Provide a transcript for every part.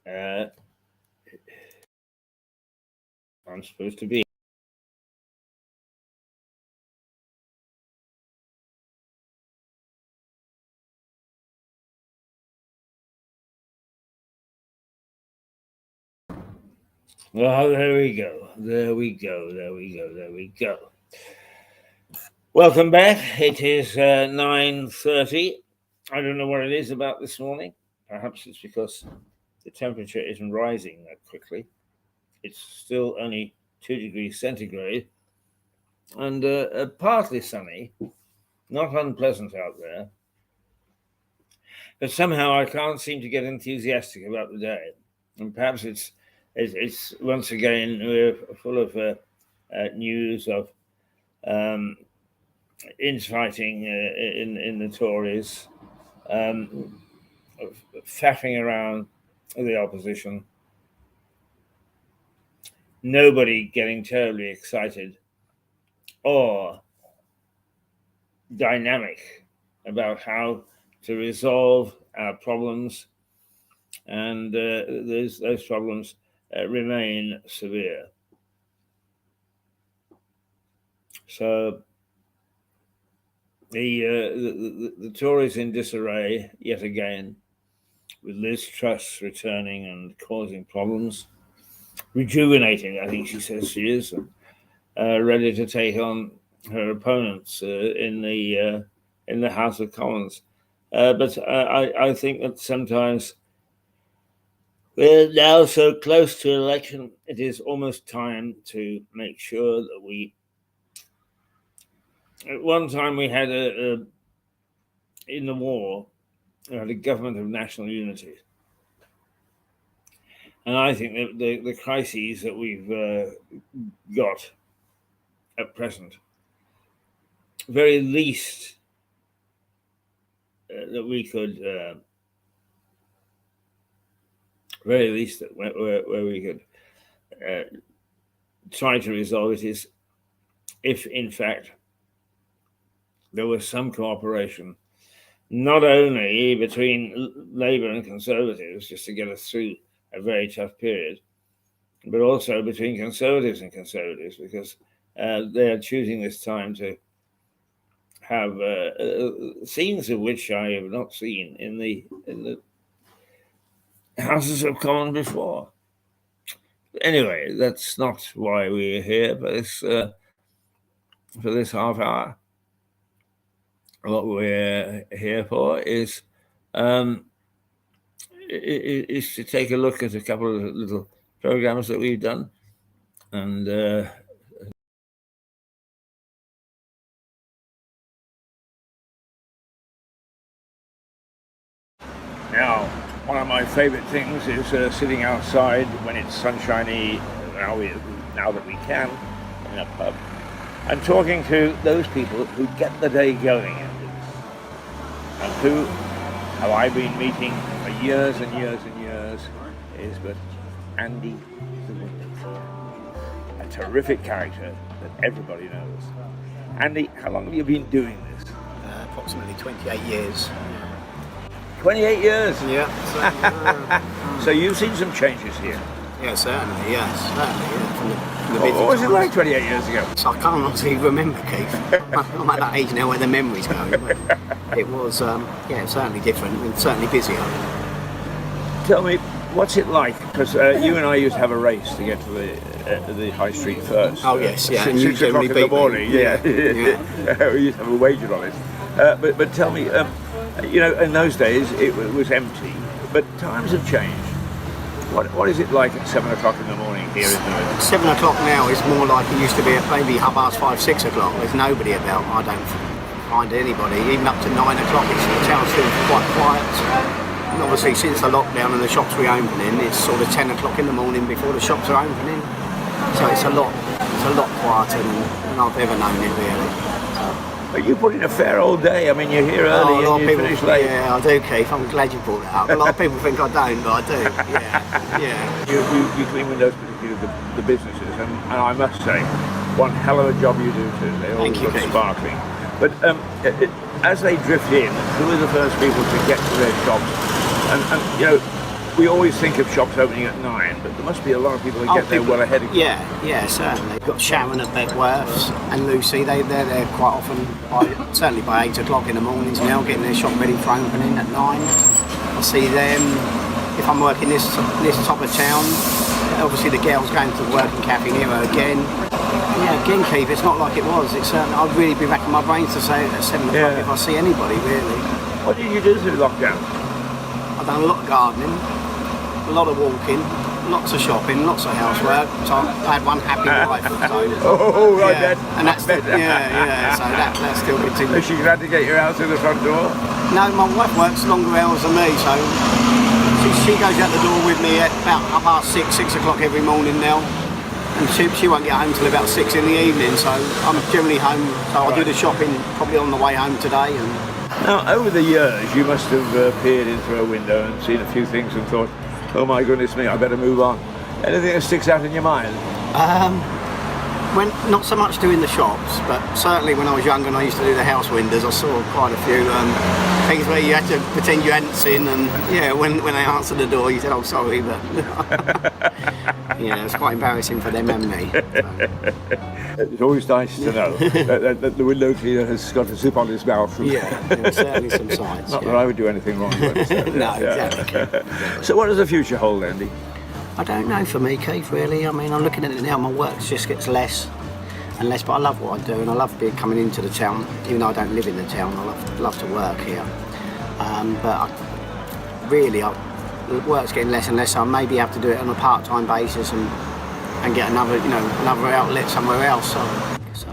I'm supposed to be. Oh, there we go. There we go. There we go. There we go. Welcome back. It is 9:30. I don't know what it is about this morning. Perhaps it's because the temperature isn't rising that quickly. It's still only 2 degrees centigrade and partly sunny, not unpleasant out there. But somehow I can't seem to get enthusiastic about the day. And perhaps it's once again, we're full of news of infighting in the Tories, faffing around the opposition, nobody getting terribly excited or dynamic about how to resolve our problems, and those problems remain severe. So the Tories in disarray yet again, with Liz Truss returning and causing problems, rejuvenating, I think she says she is, ready to take on her opponents in the House of Commons. But I think that sometimes we're now so close to election, it is almost time to make sure that we. At one time, we had in the war, we had a government of national unity. And I think that the crises that we've got at present, very least that we could, very least that where we could try to resolve it is if, in fact, there was some cooperation, not only between Labour and Conservatives, just to get us through a very tough period, but also between Conservatives and Conservatives, because they are choosing this time to have scenes of which I have not seen in the Houses of Commons before. Anyway, that's not why we're here, but for this half hour. What we're here for is to take a look at a couple of little programs that we've done, and now one of my favorite things is sitting outside when it's sunshiny. Now that we can in a pub, and talking to those people who get the day going, and who have I been meeting for years and years and years, is but Andy the Wonderful, a terrific character that everybody knows. Andy, how long have you been doing this? Approximately 28 years. 28 years? Yeah. So you've seen some changes here? Yeah, certainly, yes. Certainly, yeah. From the what was it like 28 years ago? So I can't honestly remember, Keith. I'm at that age now where the memory's going. But it was, certainly different and certainly busier. Tell me, what's it like? Because you and I used to have a race to get to the high street first. Oh, yes, yeah. And 6 o'clock in the morning, yeah. We used to have a wager on it. But tell me, in those days it was empty, but times have changed. What is it like at 7 o'clock in the morning here in Lewes? 7 o'clock now is more like it used to be at maybe 5:30, 6 o'clock. There's nobody about. I don't find anybody. Even up to 9 o'clock, the town's still quite quiet. And obviously, since the lockdown and the shops reopening, it's sort of 10 o'clock in the morning before the shops are opening. So it's a lot quieter than I've ever known it, really. But you put in a fair old day. I mean, you're here early and you finish late. Yeah, I do, Keith. I'm glad you brought that up. A lot of people think I don't, but I do. Yeah. You clean windows, particularly the businesses, and I must say, one hell of a job you do too. They all look sparkling. But as they drift in, who are the first people to get to their shops? And we always think of shops opening at 9, but there must be a lot of people that get there well ahead of you. Yeah, certainly. We've got Sharon at Beckworth's and Lucy, they're there quite often, certainly by 8 o'clock in the mornings now, getting their shop ready for opening at 9. I see them, if I'm working this top of town, obviously the girls going to the working cafe Nero again. Yeah, again, Keith, it's not like it was. It's I'd really be racking my brains to say at 7 o'clock if I see anybody, really. What did you do through lockdown? I've done a lot of gardening, a lot of walking, lots of shopping, lots of housework. So I had one happy wife. So, right, Dad. And that's still, so that still continues. Is she glad to get you out through the front door? No, my wife works longer hours than me, so she goes out the door with me at about 6 o'clock every morning now. And she won't get home till about 6 in the evening, so I'm generally home. So I'll do the shopping probably on the way home today. And now, over the years, you must have peered in through a window and seen a few things and thought, oh my goodness me, I better move on. Anything that sticks out in your mind? When not so much doing the shops, but certainly when I was younger and I used to do the house windows, I saw quite a few things where you had to pretend you hadn't seen, and when they answered the door, you said, "Oh, sorry," but it's quite embarrassing for them and me. So. It's always nice to know that the window cleaner has got a zip on his mouth. There's certainly some signs. Not that I would do anything wrong. No, exactly. So, what does the future hold, Andy? I don't know for me, Keith, really. I mean, I'm looking at it now, my work just gets less and less, but I love what I do and I love coming into the town, even though I don't live in the town. I love to work here. But the work's getting less and less, so I maybe have to do it on a part-time basis and get another outlet somewhere else. So.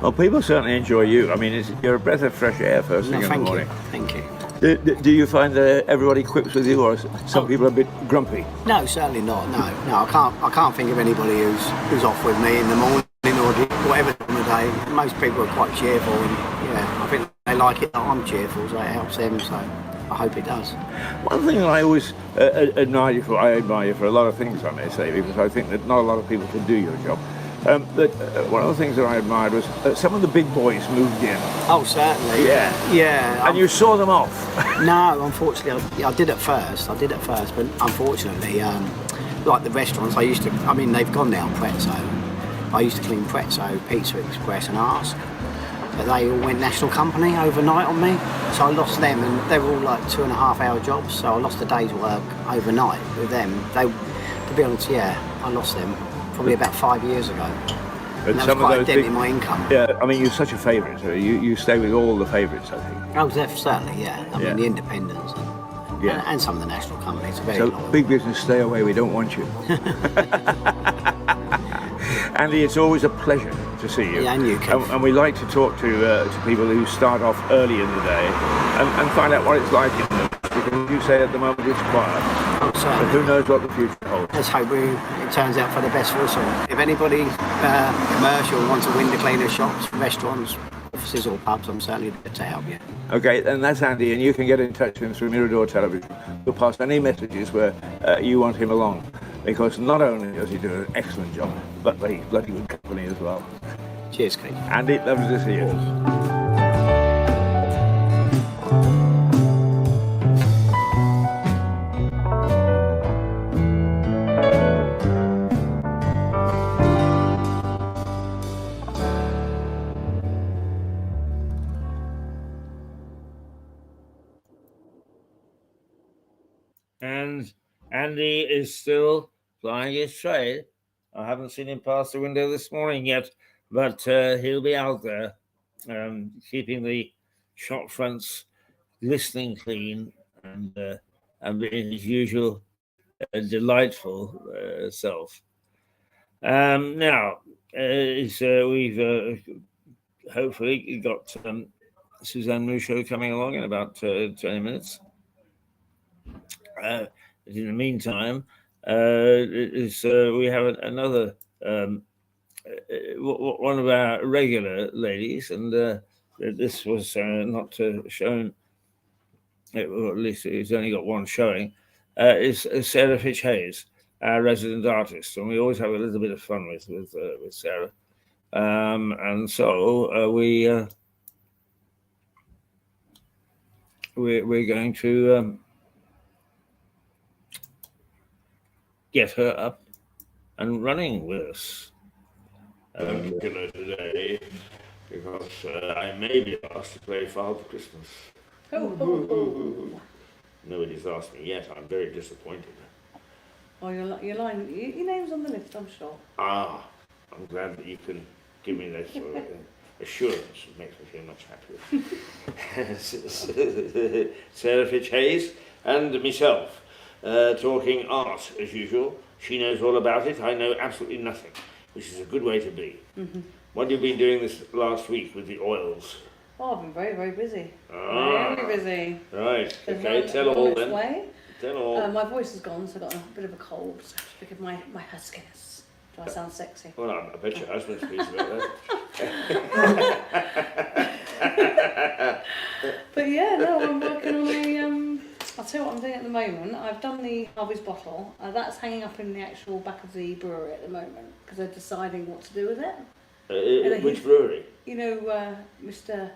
Well, people certainly enjoy you. I mean, you're a breath of fresh air first thing in the morning. Thank you. Do you find that everybody quips with you, or some people are a bit grumpy? No, certainly not. No, I can't think of anybody who's off with me in the morning or whatever time of day. Most people are quite cheerful, and I think they like it that I'm cheerful, so it helps them. So I hope it does. One thing I always admire you for a lot of things, I may say, because I think that not a lot of people can do your job. But one of the things that I admired was some of the big boys moved in. Oh, certainly. Yeah. And you saw them off. No, unfortunately, I did at first, but unfortunately, like the restaurants, they've gone now, Prezzo. I used to clean Prezzo, Pizza Express and Ask, but they all went national company overnight on me, so I lost them, and they were all like 2.5 hour jobs, so I lost a day's work overnight with them. To be honest, I lost them. Probably about 5 years ago. And that was quite a dent in my income. Yeah, I mean, you're such a favourite. So you stay with all the favourites, I think. Oh, certainly, I mean, the independents and some of the national companies are very loyal. Big business, stay away. We don't want you. Andy, it's always a pleasure to see you. Yeah, and you, Keith. And we like to talk to people who start off early in the day and find out what it's like in them. Because you say at the moment it's quiet. But who knows what the future holds? Let's hope it turns out for the best for us all. If anybody commercial wants a window cleaner, shops, restaurants, offices or pubs, I'm certainly there to help you. Okay, and that's Andy, and you can get in touch with him through Mirador Television. We'll pass any messages where you want him along, because not only does he do an excellent job, but he's bloody good company as well. Cheers, Keith. Andy, lovely to see you. And Andy is still plying his trade. I haven't seen him pass the window this morning yet, but he'll be out there keeping the shop fronts glistening clean and being his usual delightful self. Now, we've hopefully got Suzanne Mouchot coming along in about 20 minutes. In the meantime, we have another one of our regular ladies, and this was not shown, or at least it's only got one showing, is Sarah Fitch Hayes, our resident artist, and we always have a little bit of fun with Sarah. And so we're going to get her up and running with us. Today, because I may be asked to play Father Christmas. Nobody's asked me yet. I'm very disappointed. Oh, you're lying. Your name's on the list, I'm sure. Ah, I'm glad that you can give me this assurance. It makes me feel much happier. Sarah Fitch Hayes and myself talking art as usual. She knows all about it. I know absolutely nothing, which is a good way to be. Mm-hmm. What have you been doing this last week with the oils? Oh, I've been very, very busy. Ah, Very busy. right. Okay, tell all then. Way. Tell all. My voice is gone, so I've got a bit of a cold, so I have to forgive my huskiness. Do I sound sexy? Well, I bet your husband's pleased about that. But yeah, no, I'm working on I'll tell you what I'm doing at the moment. I've done the Harvey's bottle. That's hanging up in the actual back of the brewery at the moment because they're deciding what to do with it. Which brewery? You know, Mr.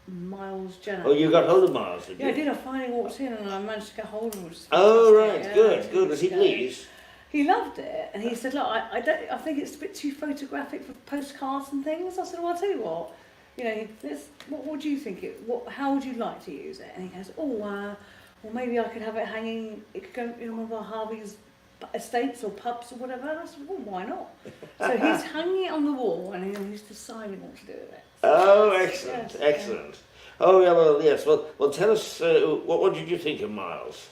Miles Jenner. Oh, you got hold of Miles, did you? Yeah, I did. I finally walked in and I managed to get hold of him. Oh, right, good. Was he pleased? He loved it, and he said, "Look, I think it's a bit too photographic for postcards and things." I said, "Well, I'll tell you what. You know, what do you think? How would you like to use it?" And he goes, "Oh, well, maybe I could have it hanging. It could go in one of our Harvey's estates or pubs or whatever." And I said, "Well, why not?" So he's hanging it on the wall, and he's deciding what to do with it. Oh, excellent, yes, excellent. Yeah. Oh, yeah, well, yes. Well, tell us, what did you think of Miles?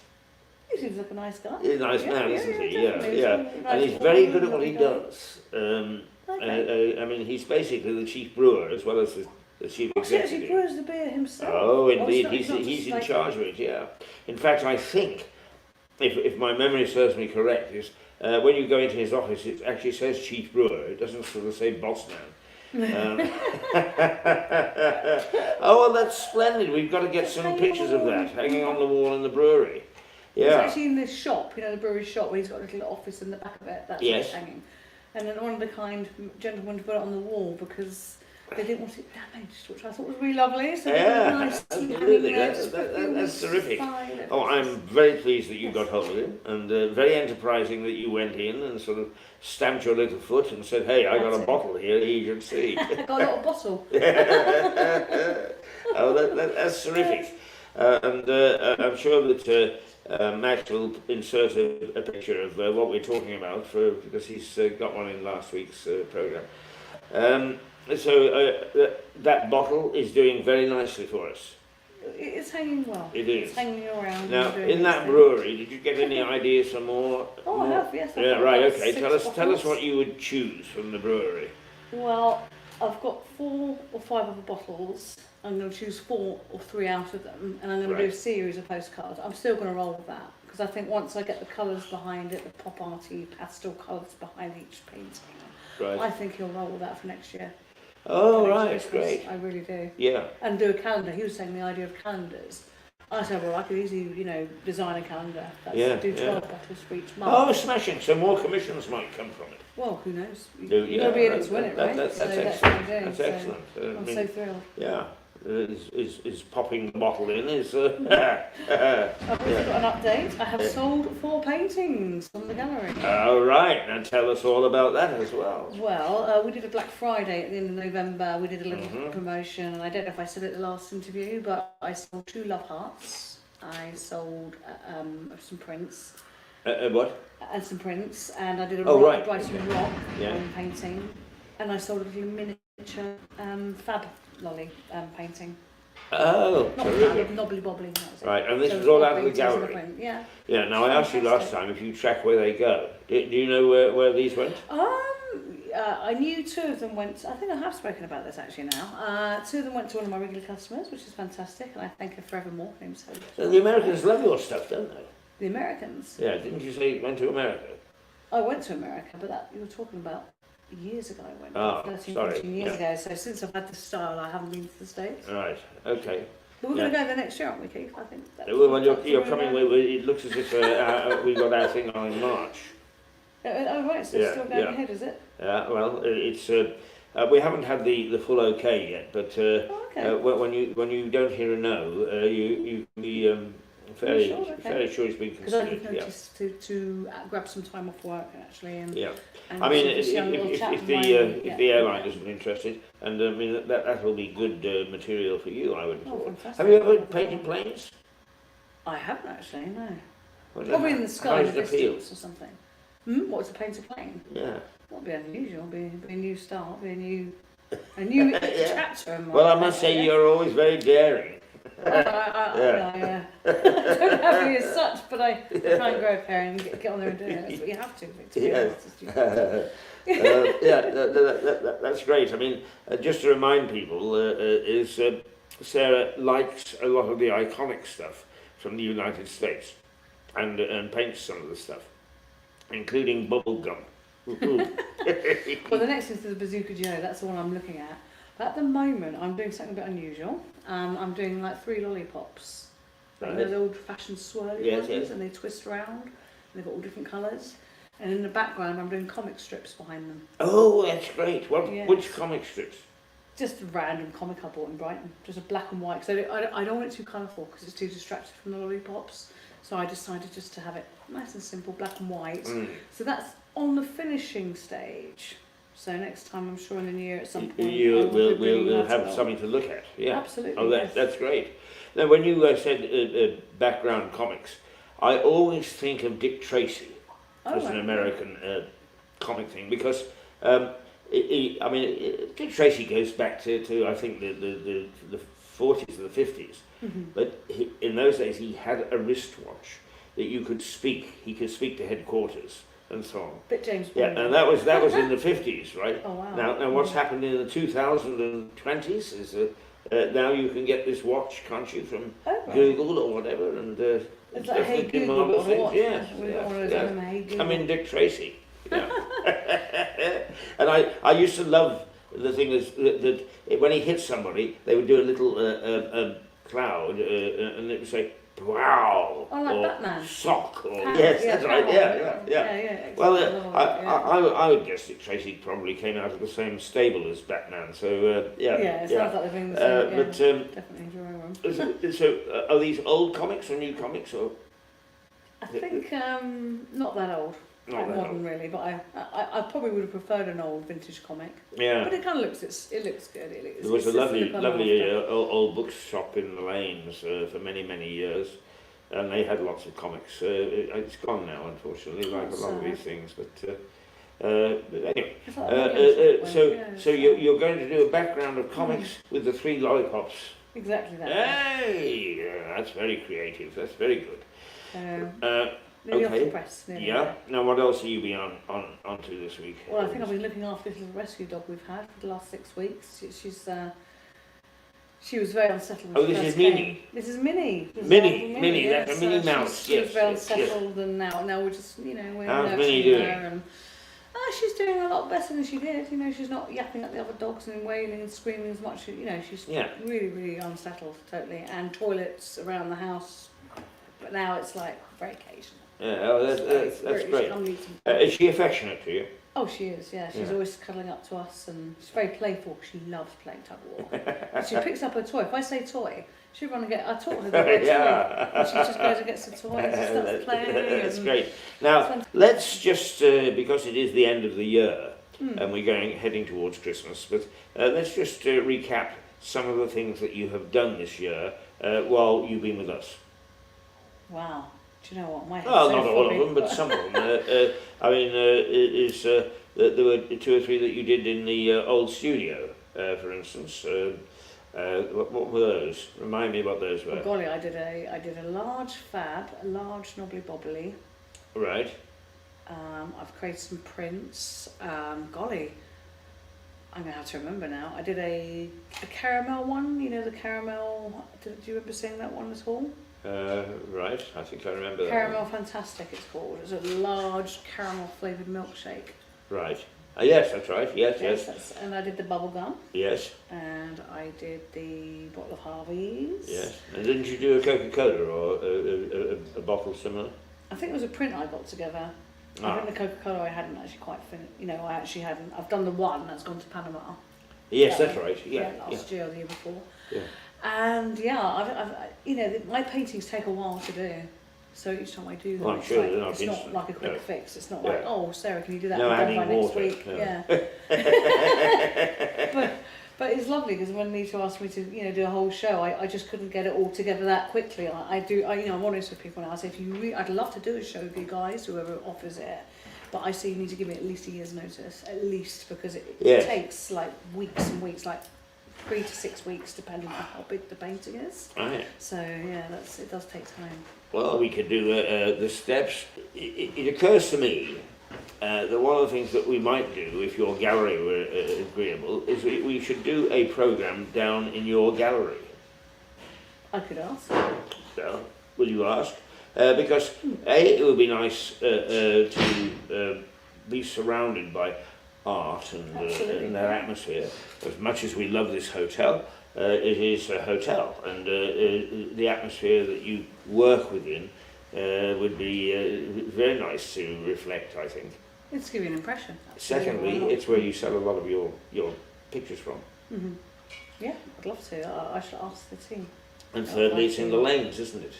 He seems like a nice guy. He's a nice man, isn't he? Yeah. Nice, and he's very good at what he does. Okay. I mean, he's basically the chief brewer as well as the chief executive. He brews the beer himself. Oh, indeed. He's in charge of it, yeah. In fact, I think, if my memory serves me correct, is when you go into his office, it actually says chief brewer. It doesn't sort of say boss man. Oh, well, that's splendid. We've got to get some pictures of that hanging on the wall in the brewery. Yeah. It's actually in this shop, you know, the brewery shop, where he's got a little office in the back of it. That's where it's hanging. And then one of the kind gentlemen to put it on the wall because they didn't want it damaged, which I thought was really lovely. So nice absolutely. That's terrific. Oh, I'm very pleased that you got hold of him, and very enterprising that you went in and sort of stamped your little foot and said, "Hey, I got a bottle here, you should see." I got a little bottle. Oh, that's terrific. And I'm sure that Max will insert a picture of what we're talking about because he's got one in last week's programme. So that bottle is doing very nicely for us. It's hanging well. It is. It's hanging around. Now, in that brewery, did you get any ideas for more? Oh, I have, yes. Yeah, right, okay. Tell us what you would choose from the brewery. Well, I've got 4 or 5 other bottles. I'm going to choose 4 or 3 out of them, and I'm going to do a series of postcards. I'm still going to roll with that, because I think once I get the colours behind it, the pop arty pastel colours behind each painting, I think he'll roll with that for next year. Oh, right, great. I really do. Yeah. And do a calendar. He was saying the idea of calendars. I said, well, I could easily, design a calendar. Do 12 bottles for each month. Oh, smashing. So more commissions might come from it. Well, who knows? You've got to be in it to win it, right? That's excellent. That's excellent. I'm so thrilled. Yeah. Is popping the bottle in is... I've also got an update. I have sold 4 paintings from the gallery. Oh, right. And tell us all about that as well. Well, we did a Black Friday at the end of November. We did a little promotion, and I don't know if I said it at the last interview, but I sold 2 love hearts. I sold some prints. What? And some prints, and I did a Brighton rock painting, and I sold a little miniature fab lolly painting. Oh, not terrific. Knobbly bobbly. Right, and this is all out of the gallery. Yeah. Yeah. Now I asked you last time if you track where they go. Do you know where these went? I knew 2 of them went. I think I have spoken about this actually now. 2 of them went to one of my regular customers, which is fantastic, and I thank her forevermore. So the Americans love your stuff, don't they? The Americans. Yeah. Didn't you say you went to America? I went to America, but that you were talking about. Years ago I went, 13, 14 years ago, so since I've had this style I haven't been to the States. Right, okay. But we're going to go there next year, aren't we, Keith? I think well, you're coming, it looks as if we got our thing on in March. Oh right, so it's still going ahead, is it? Yeah, well, it's we haven't had the full okay yet, but when you don't hear a no, you can be fairly, sure? Okay. fairly sure it's been Because I considered. did notice to grab some time off work actually, and Yeah. and I mean, see this young little chap if of the mine, if the airline isn't interested, and I mean that will be good material for you, I would have Oh, thought. fantastic. Have you ever painted planes? I haven't actually, no. Well, Probably in the how sky in does the it appeal? distance or something. What's a painted plane? Yeah. That'll be unusual. Be a new start. Be a new Yeah. chapter. In my Well, I life, must say guess. you're always very daring. I don't have any as such, but I try and grow a pair and get on there and do it. That's what you have to. Yes. That's great. I mean, just to remind people, Sarah likes a lot of the iconic stuff from the United States, and paints some of the stuff, including bubble gum. Well, the next is the Bazooka Joe. That's the one I'm looking at. But at the moment, I'm doing something a bit unusual. I'm doing like 3 lollipops. Like those old-fashioned swirly ones, and they twist around. And they've got all different colours. And in the background, I'm doing comic strips behind them. Oh, that's great. Yes. Which comic strips? Just a random comic I bought in Brighton. Just a black and white. Because I don't want it too colourful because it's too distracted from the lollipops. So I decided just to have it nice and simple, black and white. So that's on the finishing stage. So next time, I'm sure in the new year at some point, we'll have something to look at. Yeah, absolutely. Oh, that's great. Now, when you said background comics, I always think of Dick Tracy as an American comic thing, because Dick Tracy goes back to I think the 40s or the 50s, but in those days he had a wristwatch that you could speak. He could speak to headquarters and so on. Bit James Bond. Yeah, and that was in the 50s, right? Oh wow. Now what's happened in the 2020s is now you can get this watch, can't you, from Google or whatever, and it's like Hey Google, marvelous things. Yes. Come in, Dick Tracy. Yeah. And I used to love the thing is that when he hit somebody, they would do a little cloud, and it would say "wow" like or Batman. "sock" or Power, yes, that's right. Yeah. Exactly. Well, I would guess that Tracy probably came out of the same stable as Batman. So Yeah, it sounds like they're doing the same. But definitely enjoying them. so are these old comics or new comics, or? I think not that old. Not that modern old. Really, but I probably would have preferred an old vintage comic. Yeah. But it kind of looks it looks good. There was a lovely old bookshop in the lanes for many years, and they had lots of comics. It's gone now, unfortunately, like a lot of these things. But anyway, so you're going to do a background of comics with the 3 lollipops. Exactly that. Hey, that's very creative. That's very good. Nearly okay. off the press. Yeah. Now, what else have you been onto this week? Well, I think I've been looking after this little rescue dog we've had for the last 6 weeks. She was very unsettled. Oh, this is Minnie. This is Minnie. Minnie. Yes. That's a Minnie Mouse. She was very unsettled, and now we're just we're How's Minnie doing? her, and she's doing a lot better than she did. She's not yapping at the other dogs and wailing and screaming as much. She's really unsettled totally, and toilets around the house. But now it's like very occasional. Yeah, that's great. Is she affectionate to you? Oh, she is, yeah. She's always cuddling up to us, and she's very playful. She loves playing tug of war. She picks up her toy. If I say toy, she'll run and get. I taught her the word toy, and she just goes and gets the toy and starts playing. That's great. Now, let's just because it is the end of the year and we're heading towards Christmas, but let's just recap some of the things that you have done this year while you've been with us. Wow. Do you know what? My head's well, so not all of them, but some of them. There were 2 or 3 that you did in the old studio, for instance. What were those? Remind me what those were. Oh, golly, I did a large fab, a large knobbly bobbly. Right. I've created some prints. Golly, I'm going to have to remember now. I did a caramel one, the caramel. Do you remember seeing that one at all? Right, I think I remember that. Caramel Fantastic it's called. It's a large caramel flavoured milkshake. Right. Yes, that's right. Yes. And I did the bubble gum. Yes. And I did the bottle of Harvey's. Yes. And didn't you do a Coca-Cola or a bottle similar? I think it was a print I got together. I think the Coca-Cola I hadn't actually quite finished. I actually hadn't. I've done the one that's gone to Panama. Yes, that's right. Yeah. Last year or the year before. Yeah. And yeah, you know, my paintings take a while to do. So each time I do them, Well, I'm it's, sure like, they're not it's not instant. like a quick No. fix. It's not Yeah. like, oh, Sarah, can you do that? No I'll be done by adding next water, week. no. Yeah. But it's lovely because when Nita asked me to, you know, do a whole show, I just couldn't get it all together that quickly. You know, I'm honest with people now. I say, I'd love to do a show with you guys, whoever offers it. But I say you need to give me at least a year's notice, at least, because it Yes. takes like weeks and weeks, like 3 to 6 weeks, depending on how big the painting is. Right. So yeah, it does take time. Well, we could do the steps. It occurs to me that one of the things that we might do, if your gallery were agreeable, is we should do a programme down in your gallery. I could ask. So, will you ask? Because A, it would be nice to be surrounded by art and their atmosphere. As much as we love this hotel, it is a hotel, and the atmosphere that you work within would be very nice to reflect, I think. It's give you an impression. Secondly, it's where you sell a lot of your pictures from. Mm-hmm. Yeah, I'd love to. I should ask the team. And thirdly, it's in the lanes, isn't it?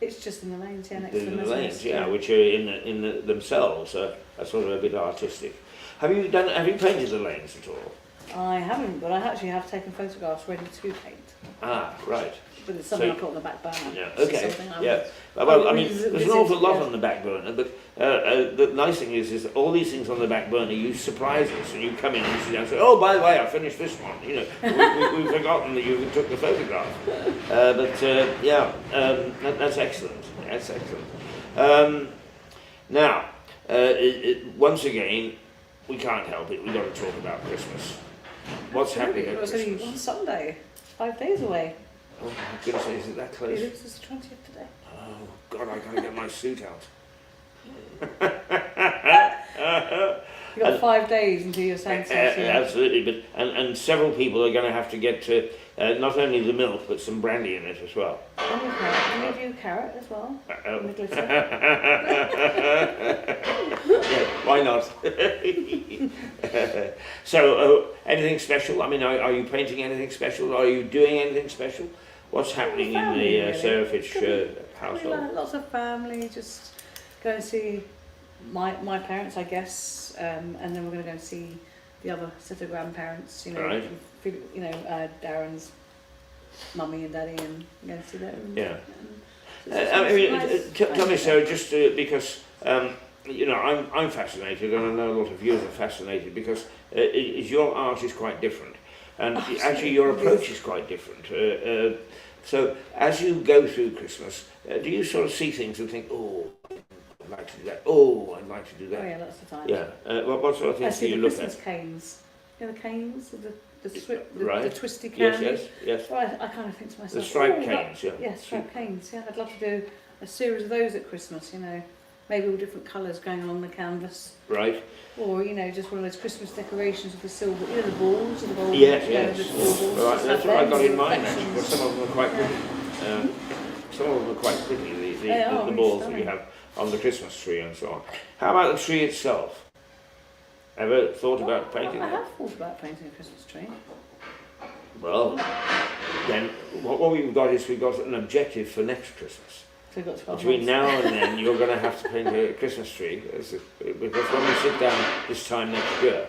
It's just in the lanes, yeah, next In to the the lanes, yeah, which are themselves are sort of a bit artistic. Have you painted the lanes at all? I haven't, but I actually have taken photographs ready to paint. Ah, right. But it's something So- I put on the back burner. Yeah. It's Okay. something Yeah. I Well, I mean, revisit, there's an awful lot yeah. on the back burner, but the nice thing is all these things on the back burner, you surprise us, and you come in and you sit down and say, "Oh, by the way, I finished this one." You know, we've forgotten that you took the photograph. That's excellent. That's excellent. Now, once again, we can't help it. We've got to talk about Christmas. What's happening at It was only Christmas? on Sunday, 5 days away. Oh, my goodness, is it that close? It was the 20th today. Oh, God, I gotta get my suit out. You've got 5 days until your census. Absolutely, but and several people are going to have to get not only the milk but some brandy in it as well. And your carrot. And give you a carrot as well. And the glitter. Yeah, why not? So, anything special? I mean, are you painting anything special? Are you doing anything special? What's happening in the Sarah Fitch household? Lots of family, just go and see my parents, I guess, and then we're going to go and see the other set of grandparents. You know, Right. Darren's mummy and daddy, and go and see them. Yeah. And I mean, nice- tell me, nice Sarah, just because you know, I'm fascinated, and I know a lot of viewers are fascinated because your art is quite different, and actually your approach is quite different. So as you go through Christmas, do you sort of see things and think, "Oh, I'd like to do that. Oh, I'd like to do that." Oh yeah, lots of times. Yeah. What sort of I things do see you the look Christmas at? canes. You know the canes, the Right. twisty Yes, candy. yes. Well, I kind of think to myself, The striped "Oh, canes, yeah. Yeah, striped canes. Yeah, I'd love to do a series of those at Christmas. You know, maybe all different colours going along the canvas, Right. or you know, just one of those Christmas decorations with the silver, you know, the balls, Yes, you know, yes. the silver balls. Right. just That's have what I them got with in mind actually. reflections. Because some of them are quite pretty. Some of them are quite pretty. They are The really balls that you stunning. have on the Christmas tree and so on. How about the tree itself? Ever thought about painting I it? have thought about painting a Christmas tree. Well, then what we've got is we've got an objective for next Christmas. So we've got 12 Between months. now and then, you're going to have to paint a Christmas tree because when we sit down this time next year,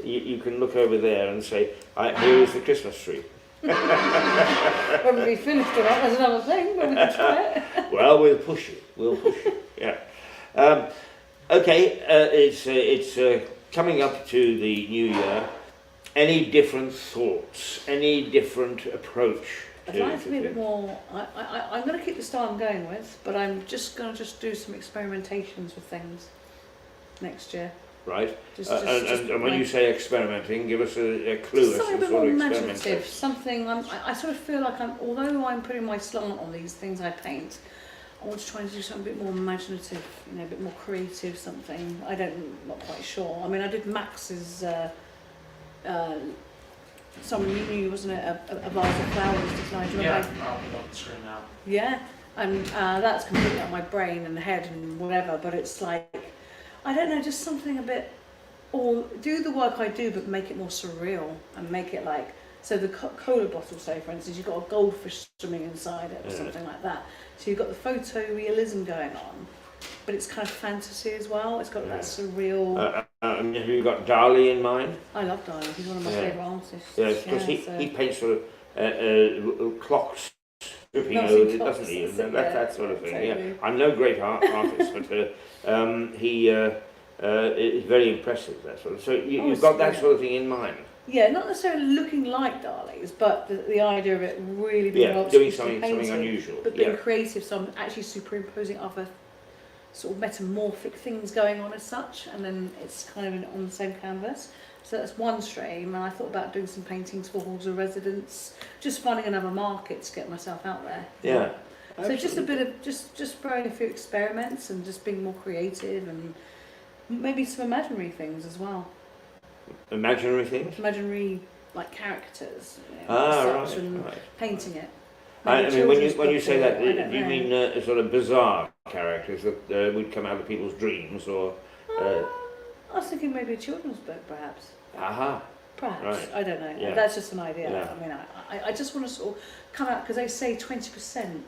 you can look over there and say, "Here is the Christmas tree." Whether we finished or not, that's another thing, but we can try it. Well, we'll push it. We'll push it. Yeah. Okay. It's coming up to the new year. Any different thoughts? Any different approach? I'd like to be a bit more. I'm going to keep the style I'm going with, but I'm just going to do some experimentations with things next year. Right. Just And when you say experimenting, give us a clue as something a to bit sort more of imaginative. experimentation. Something I sort of feel like although I'm putting my slant on these things I paint, I want to try and do something a bit more imaginative, you know, a bit more creative. Something not quite sure. I mean, I did Max's. Someone you knew, wasn't it? A vase of flowers design. Do you remember? Yeah, I'll put it on the screen now. Yeah, and that's completely out of my brain and head and whatever, but it's like, I don't know, just something a bit, or do the work I do but make it more surreal and make it like So the cola bottle, say for instance, you've got a goldfish swimming inside it or something like that. So you've got the photorealism going on, but it's kind of fantasy as well. It's got that surreal. Have you got Dali in mind? I love Dali. He's one of my favourite artists. Yeah, because he paints sort of clocks stripping Melting over, clocks, doesn't he? that's And it, that sort of thing. totally. Yeah, I'm no great artist, but he is very impressive. That sort of. So you've got that sort of thing in mind. Yeah, not necessarily looking like Dali's, but the idea of it really being doing something unusual, but being creative. So I'm actually superimposing other sort of metamorphic things going on as such, and then it's kind of on the same canvas. So that's one stream, and I thought about doing some paintings for halls of residence, just finding another market to get myself out there. Yeah. So just a bit of just throwing a few experiments and just being more creative, and maybe some imaginary things as well. Imaginary things? Imaginary, like characters, and painting it. I mean, when you say that, do you mean sort of bizarre characters that would come out of people's dreams, or? I was thinking maybe a children's book, perhaps. Aha. Perhaps. Right. I don't know. Yeah. That's just an idea. Yeah. I mean, I just want to sort of come out, because they say 20%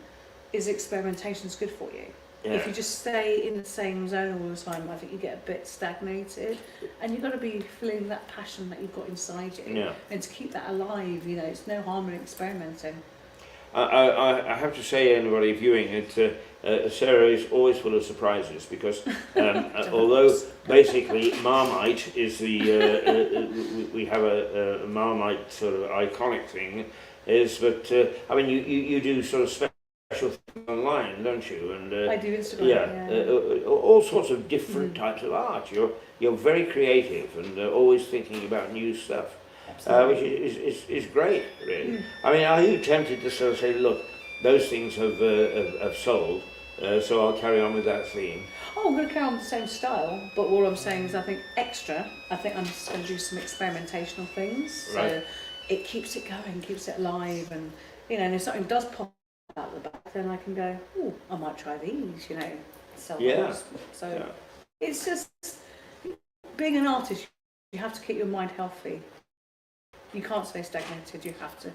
is experimentation is good for you. Yeah. If you just stay in the same zone all the time, I think you get a bit stagnated, and you've got to be feeling that passion that you've got inside you. Yeah. And to keep that alive, it's no harm in experimenting. I have to say, anybody viewing it, Sarah is always full of surprises, because although basically Marmite is the we have a Marmite sort of iconic thing, is that I mean you do sort of special things online, don't you? And I do Instagram. All sorts of different types of art. You're very creative and always thinking about new stuff. Which is great, really. I mean, are you tempted to sort of say, look, those things have sold, so I'll carry on with that theme? Oh, I'm going to carry on with the same style, but what I'm saying is I think I'm just going to do some experimentational things, so it keeps it going, keeps it alive, and and if something does pop out the back, then I can go, oh, I might try these, sell those. So it's just, being an artist, you have to keep your mind healthy. You can't stay stagnated. You have to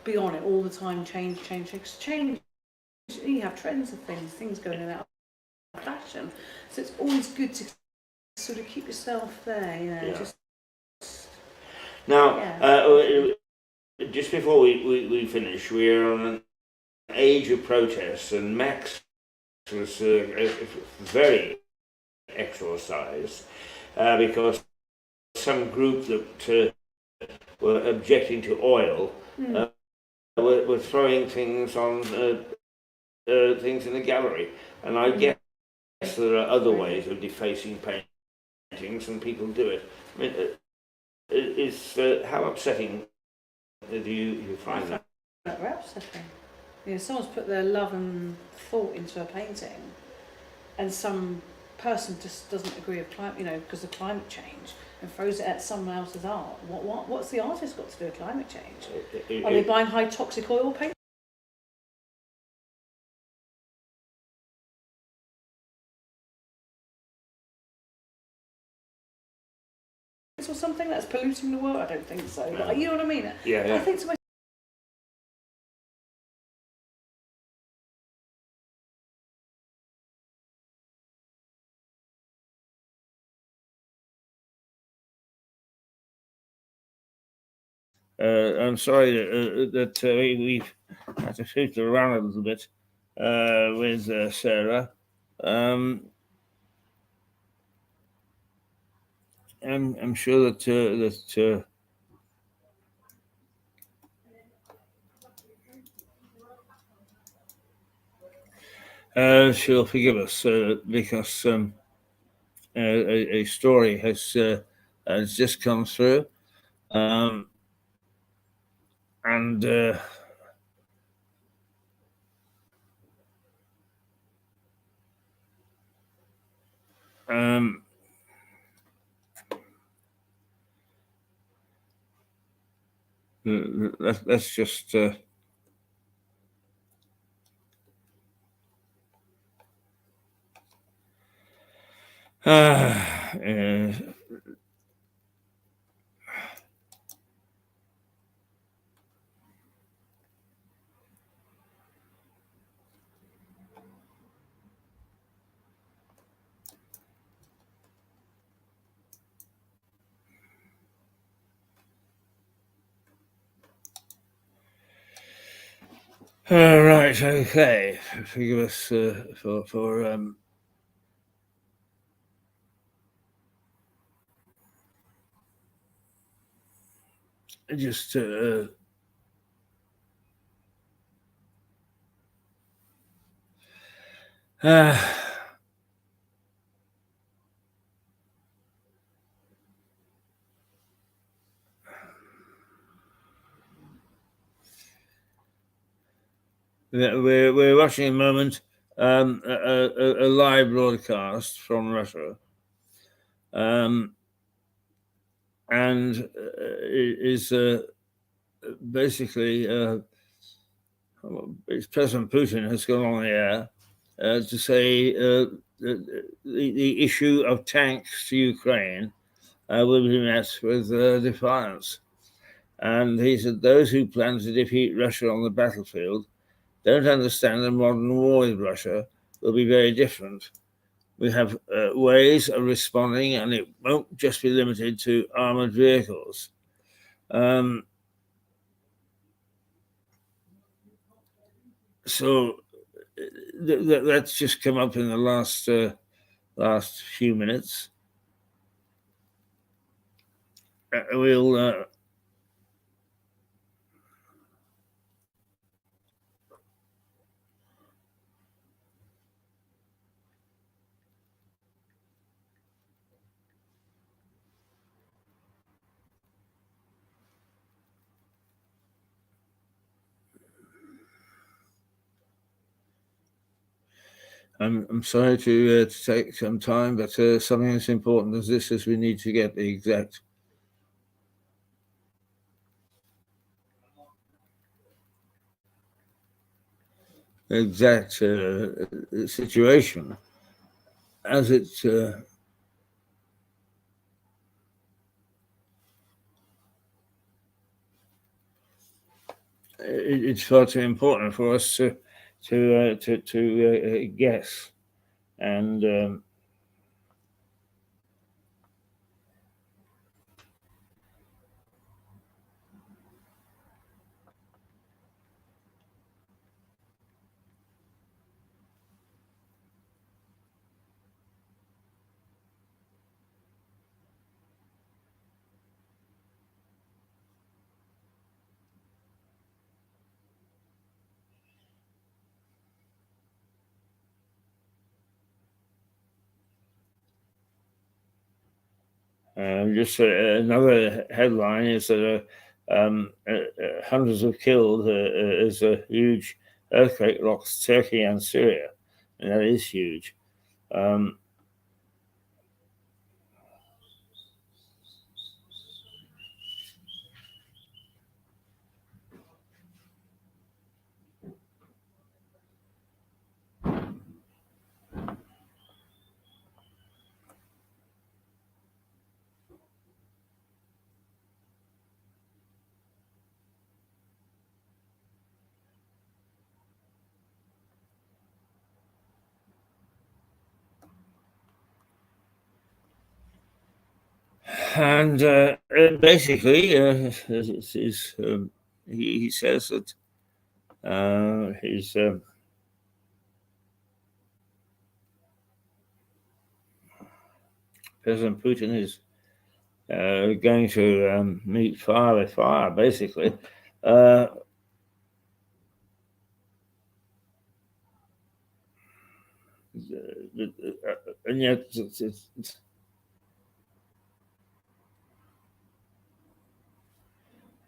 be on it all the time. Change. You have trends of things going in and out of fashion. So it's always good to sort of keep yourself there. Now, just before we finish, we're on an age of protest, and Max was very exorcised because some group that were objecting to oil were throwing things on things in the gallery, and I guess there are other ways of defacing paintings, and people do it. I mean, how upsetting do you find that? Very upsetting. Someone's put their love and thought into a painting, and some person just doesn't agree with climate, because of climate change, and throws it at someone else's art. What's the artist got to do with climate change? Are they buying high toxic oil paint? Or something that's polluting the world? I don't think so. No. But you know what I mean? Yeah. I think to myself, I'm sorry that we've had to shoot around a little bit with Sarah. I'm sure that she'll forgive us because a story has just come through, and let's just Right, okay. Forgive us for just uh, we're watching a moment a live broadcast from Russia, and it is basically President Putin has gone on the air to say the issue of tanks to Ukraine will be met with defiance. And he said those who plan to defeat Russia on the battlefield don't understand that modern war with Russia will be very different. We have ways of responding, and it won't just be limited to armored vehicles. So that's just come up in the last few minutes. We'll I'm sorry to take some time, but something as important as this is we need to get the exact situation as it's far too important for us to guess. And just another headline is that hundreds of killed as a huge earthquake rocks Turkey and Syria. And that is huge. And basically, he says that he's President Putin is going to meet fire with fire, basically. And yet,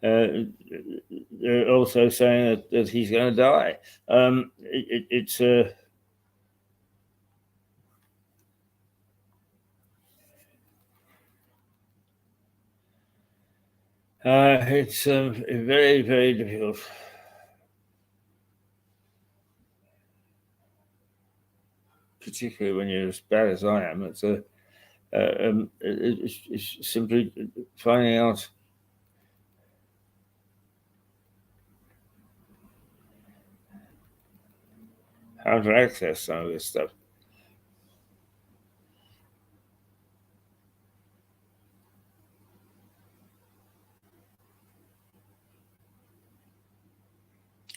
they're also saying that he's going to die. It's very, very difficult. Particularly when you're as bad as I am, it's simply finding out how to access some of this stuff.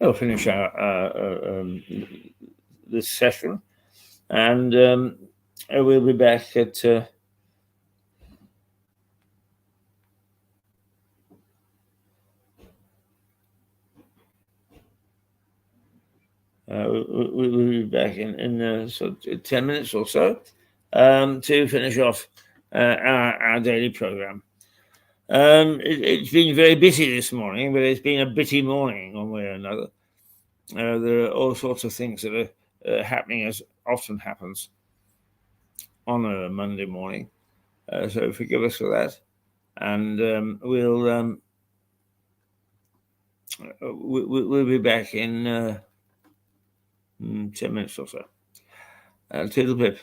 we'll finish this session, and we'll be back at. We'll be back in sort of 10 minutes or so to finish off our daily program. It's been very busy this morning, but it's been a bitty morning one way or another. There are all sorts of things that are happening, as often happens on a Monday morning. So forgive us for that. And we'll be back in 10 minutes or so. Toodle pip.